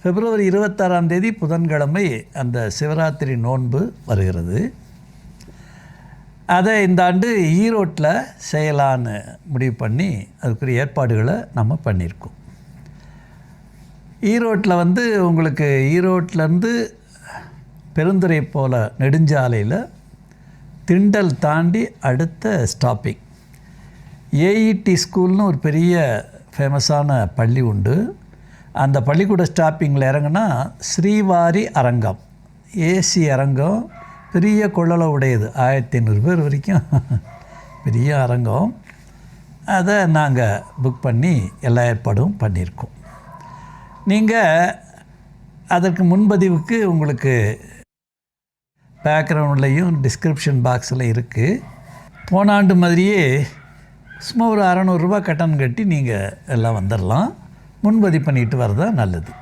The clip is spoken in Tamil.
பிப்ரவரி 26ஆம் தேதி புதன்கிழமை அந்த சிவராத்திரி நோன்பு வருகிறது. அதை இந்த ஆண்டு ஈரோட்டில் செய்யலான்னு முடிவு பண்ணி அதுக்குரிய ஏற்பாடுகளை நம்ம பண்ணியிருக்கோம். ஈரோட்டில் உங்களுக்கு ஈரோட்டிலேருந்து பெருந்துறை போல் நெடுஞ்சாலையில் திண்டல் தாண்டி அடுத்த ஸ்டாப்பிங் ஏஇடி ஸ்கூல்னு ஒரு பெரிய ஃபேமஸான பள்ளி உண்டு. அந்த பள்ளிக்கூட ஸ்டாப்பிங்கில் இறங்குனா ஸ்ரீவாரி அரங்கம், ஏசி அரங்கம், பெரிய கொள்ளளவு உடையது, 1500 பேர் வரைக்கும் பெரிய அரங்கம். அதை நாங்கள் புக் பண்ணி எல்லா ஏற்பாடும் பண்ணியிருக்கோம். நீங்கள் அதற்கு முன்பதிவுக்கு உங்களுக்கு பேக்ரவுண்ட்லேயும் டிஸ்கிரிப்ஷன் பாக்ஸில் இருக்குது. போன ஆண்டு மாதிரியே சும்மா ஒரு 600 ரூபா கட்டணம் கட்டி நீங்கள் எல்லாம் வந்துடலாம். முன்பதிவு பண்ணிட்டு வரதான் நல்லது.